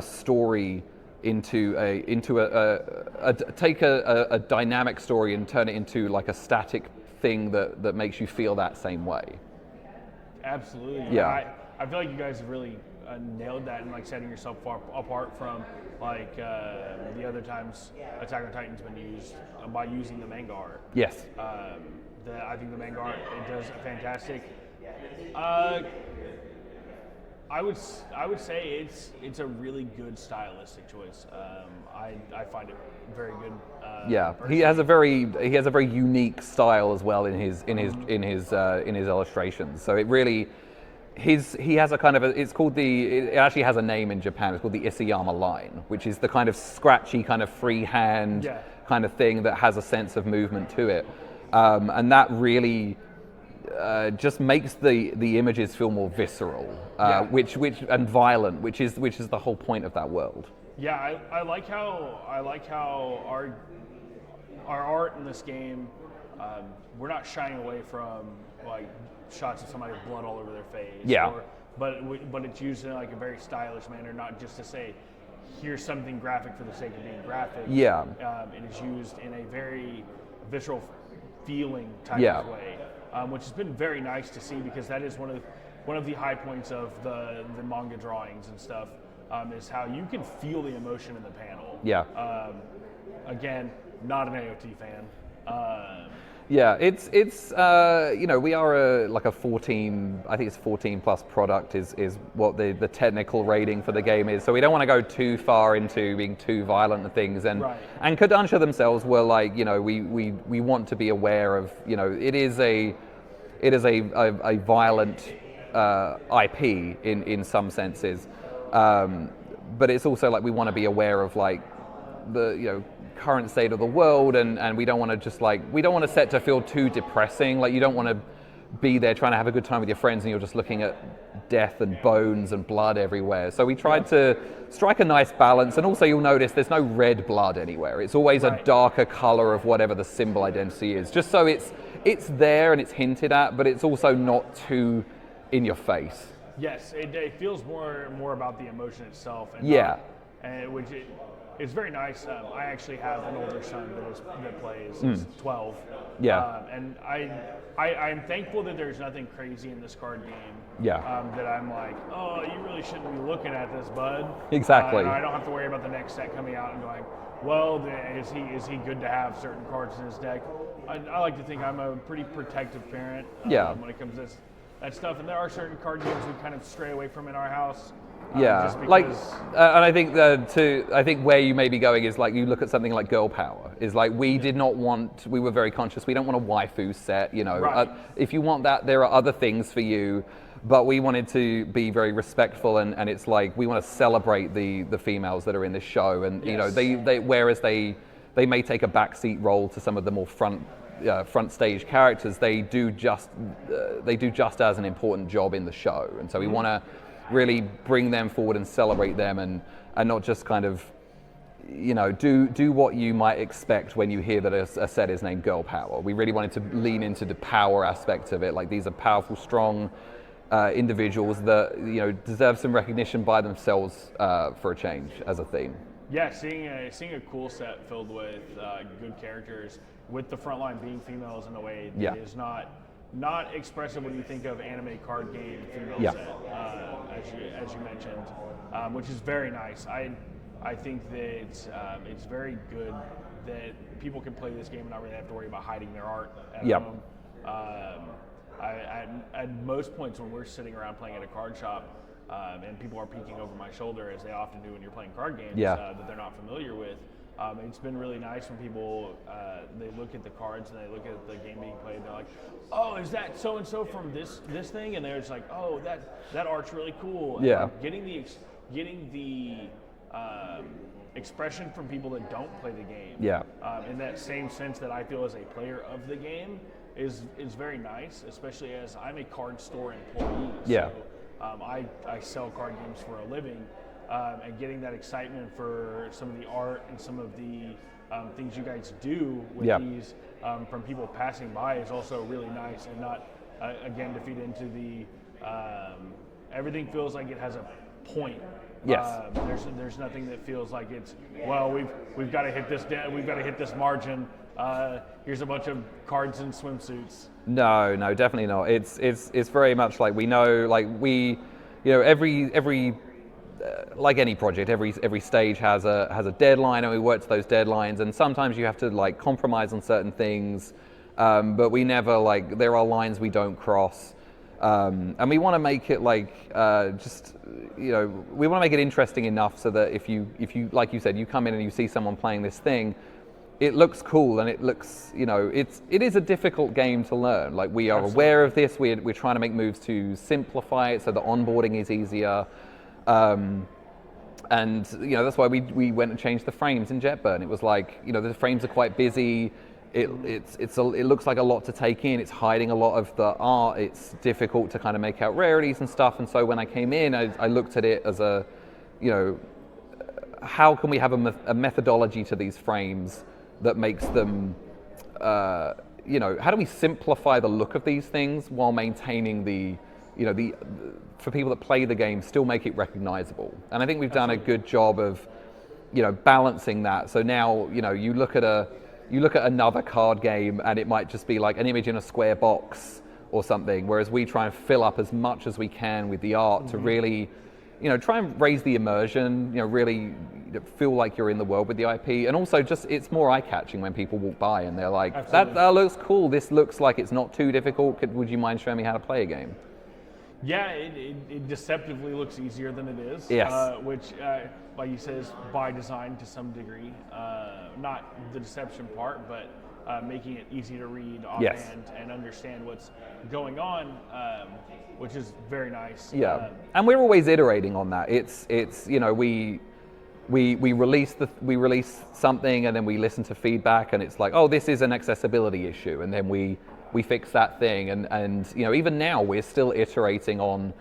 C: story into take a dynamic story and turn it into like a static thing that makes you feel that same way.
A: Absolutely.
C: Yeah.
A: I feel like you guys have really nailed that and like setting yourself apart from like the other times Attack on Titan's been used by using the manga art.
C: Yes.
A: I think the manga art, it does fantastic. I would say it's a really good stylistic choice. I find it very good.
C: He has a very unique style as well in his illustrations. So it really he has a kind of it actually has a name in Japan. It's called the Isayama line, which is the kind of scratchy kind of freehand kind of thing that has a sense of movement to it, and that really. Just makes the images feel more visceral, which and violent, which is the whole point of that world.
A: Yeah, I like how our art in this game, we're not shying away from like shots of somebody with blood all over their face.
C: Yeah.
A: But it's used in like a very stylish manner, not just to say, here's something graphic for the sake of being graphic.
C: Yeah.
A: It is used in a very visceral feeling type
C: Yeah.
A: of way, which has been very nice to see, because that is one of the high points of the manga drawings and stuff, is how you can feel the emotion in the panel.
C: Yeah.
A: Again, not an AOT fan.
C: Yeah, it's we are like a 14, I think it's 14 plus product is what the technical rating for the game is. So we don't want to go too far into being too violent and things. And
A: Right.
C: and Kodansha themselves were like, we want to be aware of, it is a violent IP in some senses, but it's also like we want to be aware of like the current state of the world, and we don't want to just we don't want a set to feel too depressing. Like, you don't want to be there trying to have a good time with your friends and you're just looking at death and bones and blood everywhere. So we tried to strike a nice balance, and also you'll notice there's no red blood anywhere. It's always
A: Right.
C: a darker color of whatever the symbol identity is, just so it's there and it's hinted at, but it's also not too in your face.
A: Yes, it feels more about the emotion itself. And
C: Yeah.
A: It's very nice. I actually have an older son that plays. He's 12.
C: Yeah.
A: And I'm thankful that there's nothing crazy in this card game.
C: Yeah.
A: That I'm like, oh, you really shouldn't be looking at this, bud.
C: Exactly.
A: And I don't have to worry about the next set coming out and going, well, is he good to have certain cards in his deck? I like to think I'm a pretty protective parent.
C: Yeah.
A: When it comes to that stuff, and there are certain card games we kind of stray away from in our house.
C: Yeah,
A: Just
C: like,
A: because-
C: and I think where you may be going is like, you look at something like Girl Power. Is like, we were very conscious. We don't want a waifu set.
A: Right.
C: If you want that, there are other things for you. But we wanted to be very respectful, and it's like we want to celebrate the females that are in this show, and
A: Yes.
C: they whereas they may take a backseat role to some of the more front stage characters, they do just as an important job in the show, and so we want to really bring them forward and celebrate them, and not just kind of do what you might expect when you hear that a set is named Girl Power. We really wanted to lean into the power aspect of it. Like, these are powerful, strong individuals that deserve some recognition by themselves for a change as a theme.
A: Yeah, seeing a cool set filled with good characters, with the front line being females in a way that
C: Yeah.
A: is not expressive when you think of anime card game female
C: Yeah.
A: set, as you mentioned, which is very nice. I think that it's very good that people can play this game and not really have to worry about hiding their art at
C: Yeah.
A: home. At most points when we're sitting around playing at a card shop, and people are peeking over my shoulder, as they often do when you're playing card games that they're not familiar with. It's been really nice when people they look at the cards and they look at the game being played. And they're like, "Oh, is that so and so from this thing?" And they're just like, "Oh, that art's really cool." And
C: Yeah.
A: like, getting the expression from people that don't play the game.
C: Yeah.
A: In that same sense that I feel as a player of the game is very nice, especially as I'm a card store employee.
C: Yeah.
A: So, I sell card games for a living, and getting that excitement for some of the art and some of the things you guys do with
C: Yeah.
A: these from people passing by is also really nice, and not again to feed into the everything feels like it has a point.
C: Yes.
A: There's nothing that feels like it's, well, we've got to hit this we've got to hit this margin. Here's a bunch of cards and swimsuits.
C: No, definitely not. It's very much like, we know, like, every like any project, every stage has a deadline, and we work to those deadlines, and sometimes you have to like compromise on certain things, but we never, like, there are lines we don't cross. And we want to make it like we want to make it interesting enough so that if you like you said, you come in and you see someone playing this thing, it looks cool, and it looks, it is a difficult game to learn. Like, we are
A: Absolutely.
C: aware of this. We're trying to make moves to simplify it so the onboarding is easier. And that's why we went and changed the frames in Jetburn. It was like, the frames are quite busy. It looks like a lot to take in. It's hiding a lot of the art. It's difficult to kind of make out rarities and stuff. And so when I came in, I looked at it as how can we have a methodology to these frames that makes them, you know, how do we simplify the look of these things while maintaining the, you know, for people that play the game, still make it recognizable. And I think we've done a good job of, you know, balancing that. So now, you know, you look at another card game and it might just be like an image in a square box or something, whereas we try and fill up as much as we can with the art to really, you know, try and raise the immersion, you know, really feel like you're in the world with the IP. And also just, it's more eye-catching when people walk by and they're like, that looks cool, this looks like it's not too difficult, would you mind showing me how to play a game?
A: Yeah, it deceptively looks easier than it is.
C: Yes.
A: Which, like you said, is by design to some degree. Not the deception part, but making it easy to read offhand and understand what's going on, which is very nice.
C: Yeah, and we're always iterating on that. It's you know, we release something and then we listen to feedback and it's like, oh, this is an accessibility issue, and then we fix that thing, and you know, even now we're still iterating on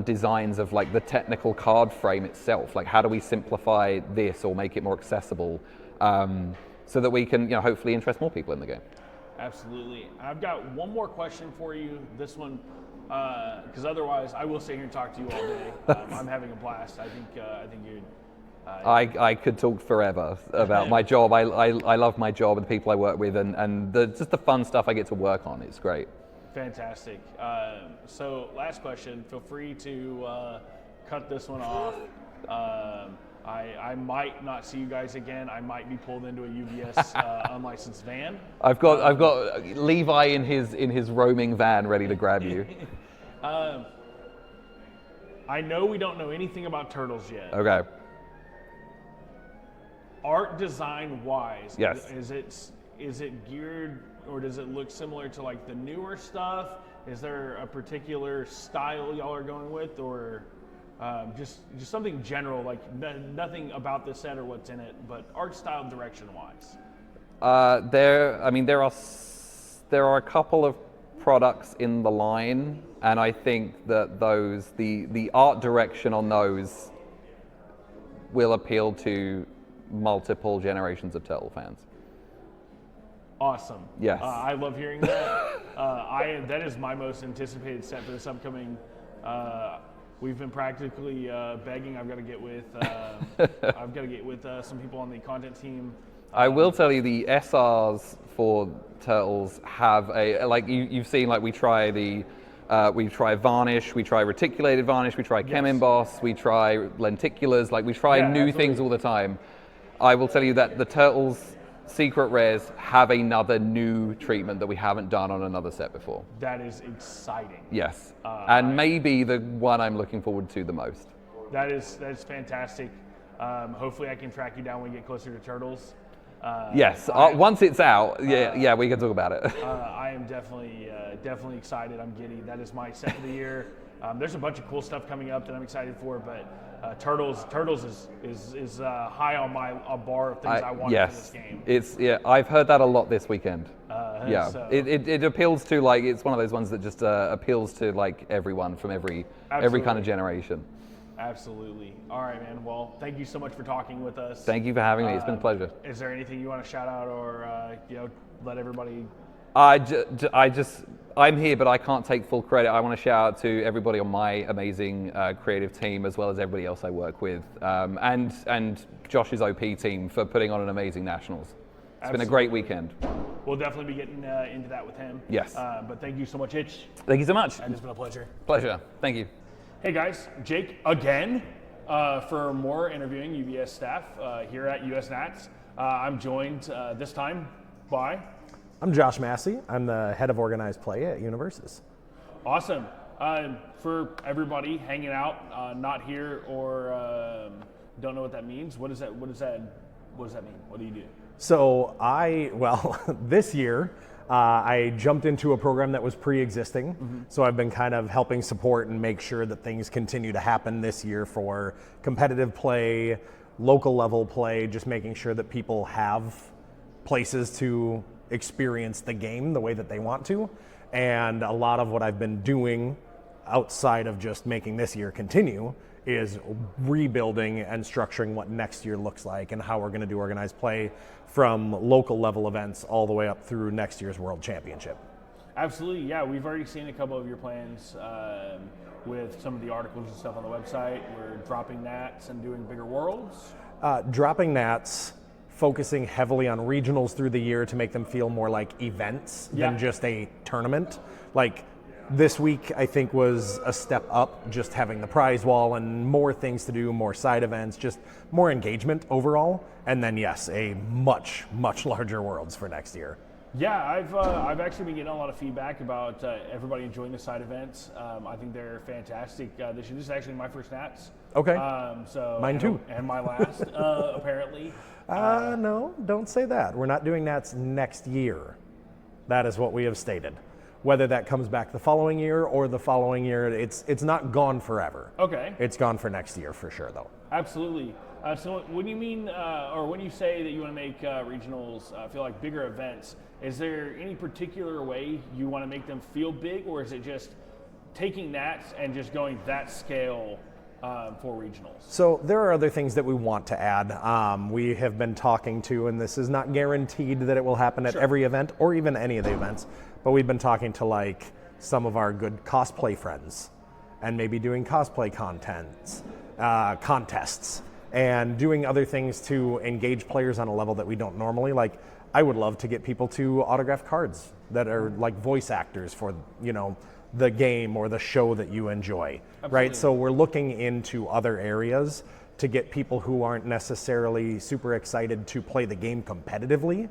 C: designs of like the technical card frame itself. Like, how do we simplify this or make it more accessible, so that we can, you know, hopefully interest more people in the game.
A: Absolutely. I've got one more question for you. This one, because otherwise I will sit here and talk to you all day. I'm having a blast. I think you'd.
C: I could talk forever about my job. I love my job and the people I work with, and just the fun stuff I get to work on. It's great.
A: Fantastic. So last question. Feel free to cut this one off. I might not see you guys again. I might be pulled into a UVS unlicensed van.
C: I've got Levi in his roaming van ready to grab you.
A: I know we don't know anything about Turtles yet.
C: Okay.
A: Art design wise,
C: yes.
A: Is it geared, or does it look similar to like the newer stuff? Is there a particular style y'all are going with, or just something general, like nothing about the set or what's in it, but art style direction wise?
C: There are a couple of products in the line, and I think that the art direction on those will appeal to multiple generations of Turtle fans.
A: Awesome.
C: Yes.
A: I love hearing that. That is my most anticipated set for this upcoming. We've been practically begging. I've got to get with some people on the content team.
C: I will tell you, the SRs for Turtles have you've seen, like we try varnish, we try reticulated varnish, we try chem emboss, we try lenticulars, like we try new things all the time. I will tell you that the Turtles secret rares have another new treatment that we haven't done on another set before.
A: That is exciting.
C: Yes, and maybe the one I'm looking forward to the most.
A: That is fantastic. Hopefully I can track you down when we get closer to Turtles.
C: Yes, once it's out, yeah, we can talk about it.
A: I am definitely excited. I'm giddy. That is my set of the year. There's a bunch of cool stuff coming up that I'm excited for, but Turtles is high on my bar of things I want for this game.
C: I've heard that a lot this weekend.
A: So.
C: It appeals to, like, it's one of those ones that just appeals to like everyone from every kind of generation.
A: Absolutely. All right, man. Well, thank you so much for talking with us.
C: Thank you for having me. It's been a pleasure.
A: Is there anything you want to shout out or let everybody?
C: I'm here, but I can't take full credit. I want to shout out to everybody on my amazing creative team, as well as everybody else I work with, and Josh's OP team for putting on an amazing Nationals. It's been a great weekend.
A: We'll definitely be getting into that with him.
C: Yes.
A: But thank you so much, Hitch.
C: Thank you so much.
A: It's been a pleasure.
C: Pleasure. Thank you.
A: Hey guys, Jake again for more interviewing UVS staff here at US Nats. I'm joined this time by...
D: I'm Josh Massey. I'm the head of organized play at Universus.
A: Awesome. For everybody hanging out, not here or don't know what that means, what does that mean? What do you do?
D: So this year, I jumped into a program that was pre-existing. Mm-hmm. So I've been kind of helping support and make sure that things continue to happen this year for competitive play, local level play, just making sure that people have places to experience the game the way that they want to. And a lot of what I've been doing outside of just making this year continue is rebuilding and structuring what next year looks like and how we're going to do organized play from local level events all the way up through next year's World Championship.
A: Absolutely, yeah. We've already seen a couple of your plans with some of the articles and stuff on the website. We're dropping nats and doing bigger worlds.
D: Dropping nats, focusing heavily on regionals through the year to make them feel more like events than just a tournament. Like this week, I think, was a step up, just having the prize wall and more things to do, more side events, just more engagement overall. And then, yes, a much, much larger Worlds for next year.
A: Yeah, I've actually been getting a lot of feedback about everybody enjoying the side events. I think they're fantastic. This is actually my first Nats.
D: Okay.
A: So
D: mine too.
A: And my last, apparently.
D: No, don't say that. We're not doing Nats next year. That is what we have stated. Whether that comes back the following year or the following year, it's not gone forever.
A: Okay.
D: It's gone for next year for sure, though.
A: Absolutely. So when you mean, or when you say that you want to make regionals feel like bigger events, is there any particular way you want to make them feel big, or is it just taking Nats and just going that scale for regionals?
D: So there are other things that we want to add. We have been talking to, and this is not guaranteed that it will happen at every event or even any of the events, but we've been talking to like some of our good cosplay friends and maybe doing cosplay contests and doing other things to engage players on a level that we don't normally. Like, I would love to get people to autograph cards that are like voice actors for, you know, the game or the show that you enjoy.
A: Absolutely.
D: Right? So we're looking into other areas to get people who aren't necessarily super excited to play the game competitively,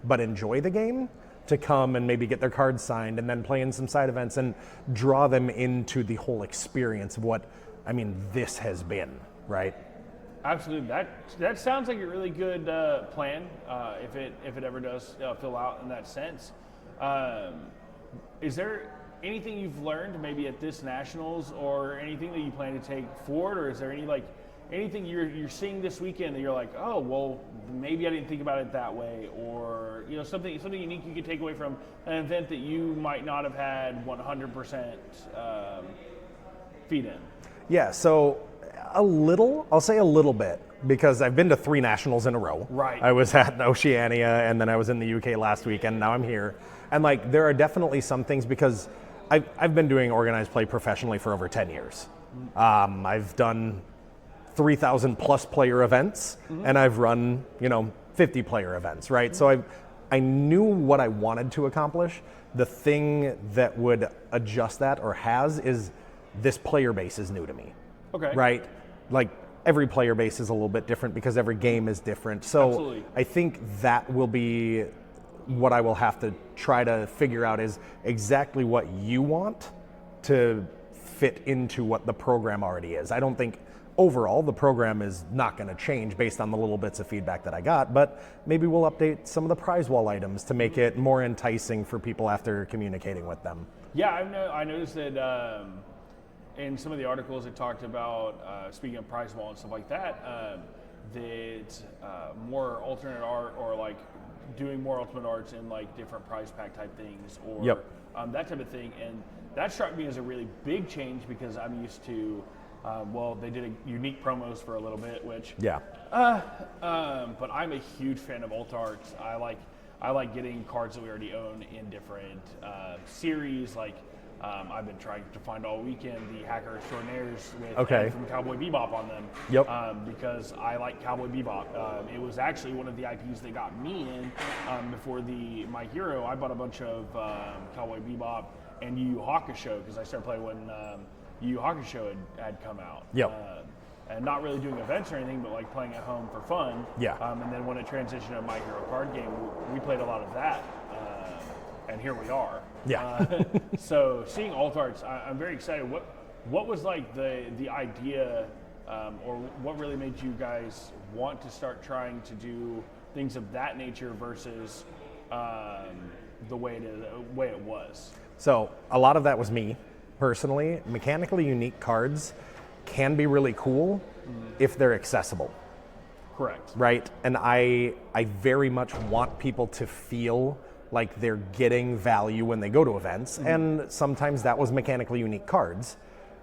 D: but enjoy the game, to come and maybe get their cards signed and then play in some side events and draw them into the whole experience of what, I mean, this has been, right?
A: Absolutely. That sounds like a really good plan, if it ever does fill out in that sense. Is there anything you've learned maybe at this Nationals, or anything that you plan to take forward, or is there anything you're seeing this weekend that you're like, oh, well, maybe I didn't think about it that way, or something unique you could take away from an event that you might not have had 100% feed in?
D: Yeah, so I'll say a little bit, because I've been to 3 Nationals in a row.
A: Right.
D: I was at Oceania, and then I was in the UK last week, and now I'm here. And like, there are definitely some things, because I've been doing organized play professionally for over 10 years. I've done 3,000 plus player events, and I've run 50 player events, right? So I knew what I wanted to accomplish. The thing that would adjust that, or is this player base is new to me.
A: Okay.
D: Right? Like, every player base is a little bit different because every game is different. So
A: Absolutely.
D: I think that will be what I will have to try to figure out, is exactly what you want to fit into what the program already is. I don't think overall the program is not going to change based on the little bits of feedback that I got, but maybe we'll update some of the prize wall items to make it more enticing for people after communicating with them.
A: Yeah, I noticed that in some of the articles it talked about, speaking of prize wall and stuff like that, more alternate art, or like doing more ultimate arts in like different prize pack type things, or that type of thing. And that struck me as a really big change, because I'm used to, they did a unique promos for a little bit, which but I'm a huge fan of alt arts. I like getting cards that we already own in different series. Like, I've been trying to find all weekend the Hacker Extraordinaires with Ed from Cowboy Bebop on them. Because I like Cowboy Bebop. It was actually one of the IPs that got me in before My Hero. I bought a bunch of Cowboy Bebop and Yu Yu Hakusho, because I started playing when Yu Yu Hakusho had come out. And not really doing events or anything, but like playing at home for fun. And then when it transitioned to My Hero card game, we played a lot of that. And here we are. So seeing alt arts, I'm very excited. What was like the idea, or what really made you guys want to start trying to do things of that nature versus the way it was? So a lot of that was me personally. Mechanically unique cards can be really cool if they're accessible. Correct.
D: Right? And I very much want people to feel like they're getting value when they go to events, and sometimes that was mechanically unique cards.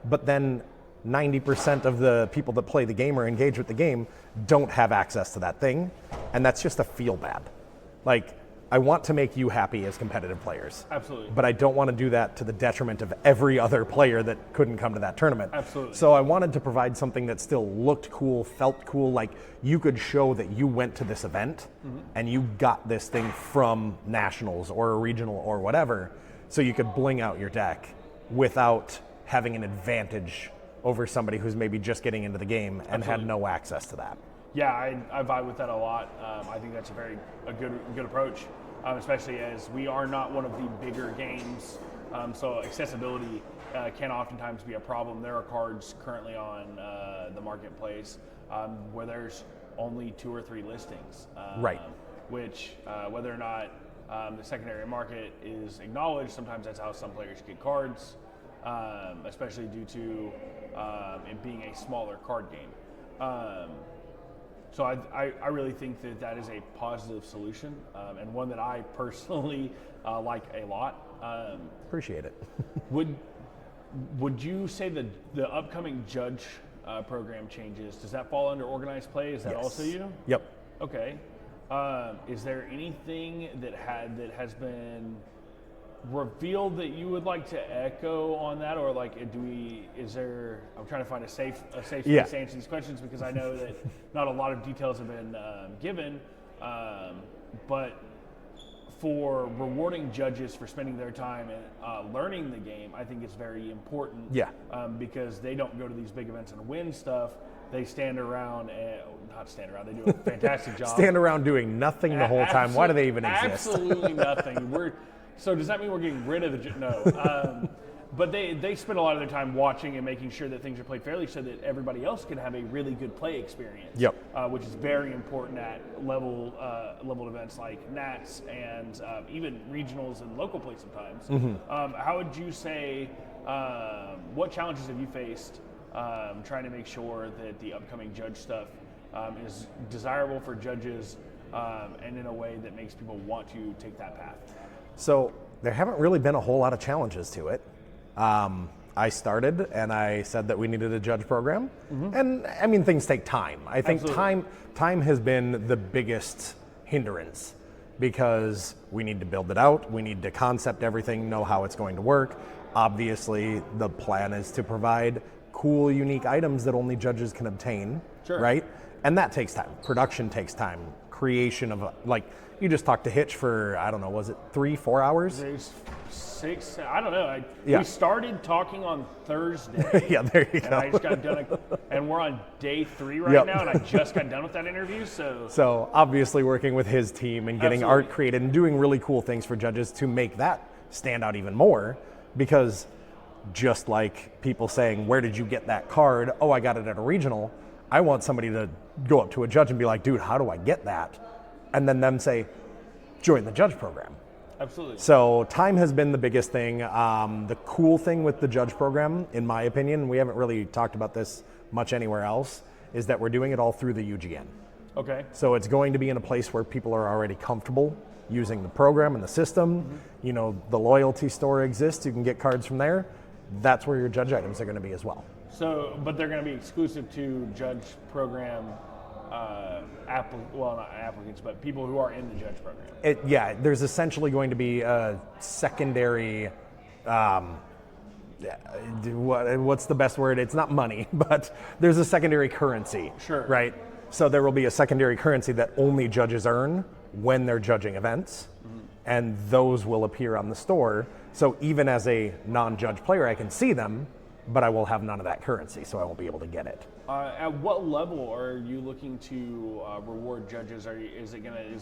D: But then 90% of the people that play the game or engage with the game don't have access to that thing, and that's just a feel bad. Like, I want to make you happy as competitive players.
A: Absolutely.
D: But I don't want to do that to the detriment of every other player that couldn't come to that tournament.
A: Absolutely.
D: So I wanted to provide something that still looked cool, felt cool, like you could show that you went to this event and you got this thing from nationals or a regional or whatever, so you could bling out your deck without having an advantage over somebody who's maybe just getting into the game and had no access to that.
A: Yeah, I vibe with that a lot. I think that's a good approach, especially as we are not one of the bigger games, so accessibility can oftentimes be a problem. There are cards currently on the marketplace where there's only 2 or 3 listings,
D: Right.
A: Which whether or not the secondary market is acknowledged, sometimes that's how some players get cards, especially due to it being a smaller card game. So I really think that is a positive solution, and one that I personally like a lot.
D: Appreciate it.
A: Would you say that the upcoming judge program changes, does that fall under organized play? Is that
D: Yes.
A: also you?
D: Yep.
A: Okay. Is there anything that has been revealed that you would like to echo on that, or like I'm trying to find a safe space
D: Yeah.
A: to answer these questions, because I know that not a lot of details have been given, but for rewarding judges for spending their time and learning the game, I think it's very important.
D: Yeah.
A: Because they don't go to these big events and win stuff. They stand around they do a fantastic job.
D: Stand around doing nothing the whole time. Why do they even exist?
A: Absolutely nothing. So does that mean we're getting rid of no? But they spend a lot of their time watching and making sure that things are played fairly, so that everybody else can have a really good play experience.
D: Yep.
A: Which is very important at leveled events like Nats and even regionals and local play sometimes. How would you say? What challenges have you faced trying to make sure that the upcoming judge stuff is desirable for judges and in a way that makes people want to take that path?
D: So there haven't really been a whole lot of challenges to it. I started and I said that we needed a judge program, and I mean, things take time. I think time has been the biggest hindrance, because we need to build it out, we need to concept everything, know how it's going to work. Obviously, the plan is to provide cool, unique items that only judges can obtain, right? And that takes time. Production takes time. Creation of, you just talked to Hitch for, I don't know, was it 3-4 hours?
A: There's 6, I don't know.
D: Yeah.
A: We started talking on Thursday.
D: Yeah, there you go.
A: And I just got done, and we're on day 3 right now, and I just got done with that interview, so.
D: So obviously working with his team and getting art created and doing really cool things for judges to make that stand out even more, because just like people saying, where did you get that card? Oh, I got it at a regional. I want somebody to go up to a judge and be like, dude, how do I get that? And then them say, join the judge program.
A: Absolutely.
D: So time has been the biggest thing. The cool thing with the judge program, in my opinion, we haven't really talked about this much anywhere else, is that we're doing it all through the UGN.
A: Okay.
D: So it's going to be in a place where people are already comfortable using the program and the system. You know, the loyalty store exists. You can get cards from there. That's where your judge items are going to be as well.
A: So, but they're going to be exclusive to judge program not applicants, but people who are in the judge program.
D: There's essentially going to be a secondary, what's the best word? It's not money, but there's a secondary currency.
A: Sure.
D: Right? So there will be a secondary currency that only judges earn when they're judging events, and those will appear on the store. So even as a non-judge player, I can see them, but I will have none of that currency, so I won't be able to get it.
A: At what level are you looking to reward judges? Is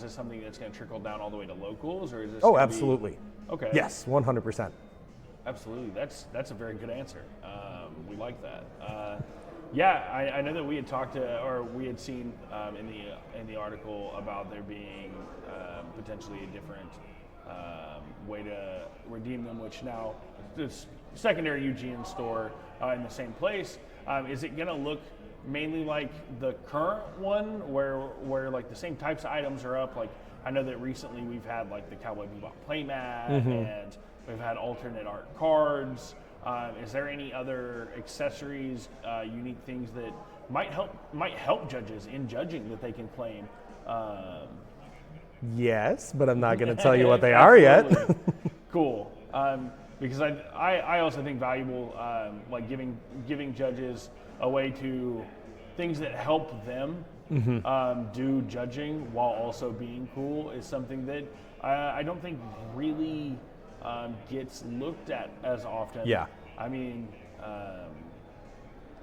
A: this something that's going to trickle down all the way to locals, or is this?
D: Absolutely.
A: Okay.
D: Yes, 100%.
A: Absolutely. That's a very good answer. We like that. I know that we had talked to, or we had seen in the article about there being potentially a different way to redeem them, which now this secondary UGN store in the same place. Is it going to look mainly like the current one, where like the same types of items are up? Like, I know that recently we've had like the Cowboy Bebop playmat and We've had alternate art cards. Is there any other accessories, unique things that might help judges in judging that they can claim?
D: Yes, but I'm not going to tell you what they are yet.
A: Cool. Because I also think valuable, like giving judges a way to things that help them do judging while also being cool is something that I don't think really gets looked at as often.
D: Yeah.
A: I mean,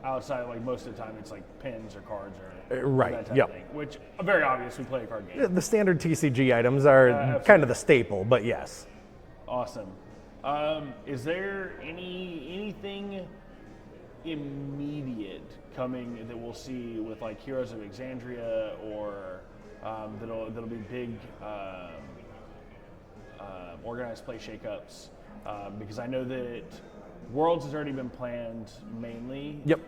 A: outside, like most of the time, it's like pins or cards or
D: Right,
A: that type
D: yep.
A: of thing, which very obvious. We play a card game.
D: The standard TCG items are kind of the staple, but yes.
A: Awesome. Is there anything immediate coming that we'll see with like Heroes of Exandria or that'll be big organized play shakeups? Because I know that Worlds has already been planned mainly.
D: Yep.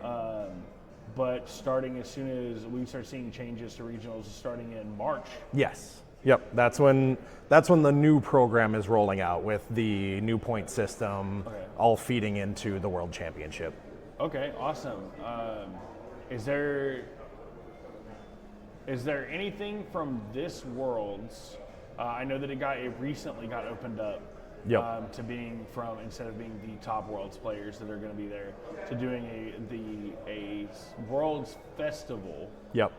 A: But starting as soon as we start seeing changes to regionals starting in March.
D: Yes. Yep. That's when the new program is rolling out with the new point system, all feeding into the World Championship.
A: Okay, awesome. Is there anything from this Worlds? I know that it recently got opened up to being from, instead of being the top Worlds players that are going to be there, to doing a Worlds festival.
D: Yep.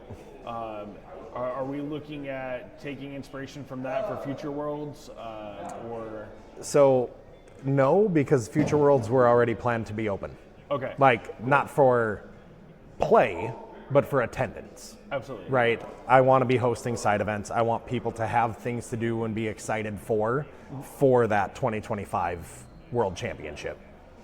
A: Are we looking at taking inspiration from that for future Worlds, or?
D: So, no, because future Worlds were already planned to be open.
A: Okay.
D: Like, not for play, but for attendance.
A: Absolutely.
D: Right? I want to be hosting side events. I want people to have things to do and be excited for that 2025 World Championship.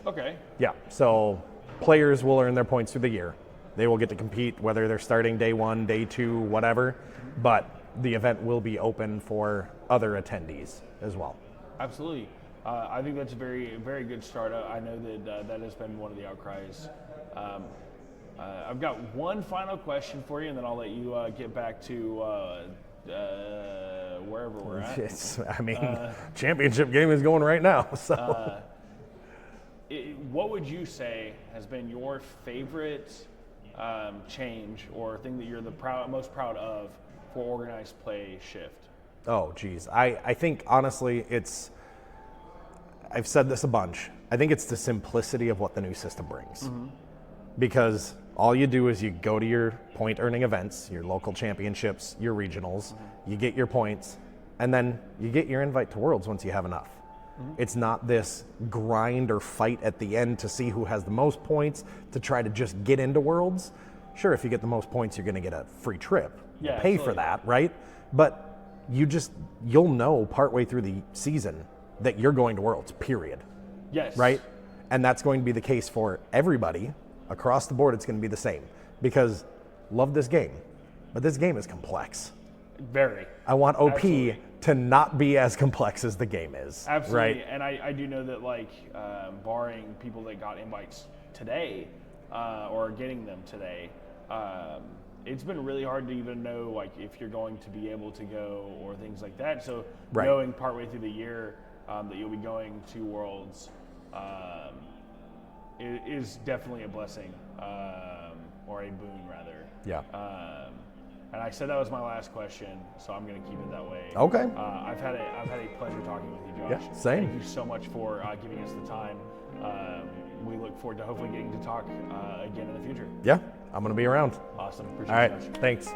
A: Okay.
D: Yeah, so players will earn their points through the year. They will get to compete whether they're starting day 1, day 2, whatever, but the event will be open for other attendees as well.
A: Absolutely. I think that's a very, very good start. I know that that has been one of the outcries. I've got one final question for you, and then I'll let you get back to wherever we're at.
D: Championship game is going right now. So,
A: what would you say has been your favorite change or thing that you're most proud of for organized play shift?
D: Oh, geez. I think, honestly, I've said this a bunch. I think it's the simplicity of what the new system brings. Because all you do is you go to your point earning events, your local championships, your regionals, you get your points, and then you get your invite to Worlds once you have enough. It's not this grind or fight at the end to see who has the most points to try to just get into Worlds. Sure, if you get the most points, you're going to get a free trip.
A: Yeah,
D: Pay
A: absolutely.
D: for that, right? But you'll know partway through the season that you're going to Worlds, period.
A: Yes.
D: Right? And that's going to be the case for everybody. Across the board, it's going to be the same. Because love this game, but this game is complex.
A: Very.
D: I want OP
A: Absolutely.
D: to not be as complex as the game is.
A: Absolutely.
D: Right?
A: And I do know that, like, barring people that got invites today or getting them today, it's been really hard to even know, like, if you're going to be able to go or things like that. So knowing partway through the year that you'll be going to Worlds is definitely a blessing, or a boon, rather.
D: Yeah.
A: And I said that was my last question, so I'm going to keep it that way.
D: Okay.
A: I've had a pleasure talking with you, Josh.
D: Yeah, same.
A: Thank you so much for giving us the time. We look forward to hopefully getting to talk again in the future.
D: Yeah, I'm going to be around.
A: Awesome. Appreciate
D: All right.
A: it, Josh.
D: Thanks.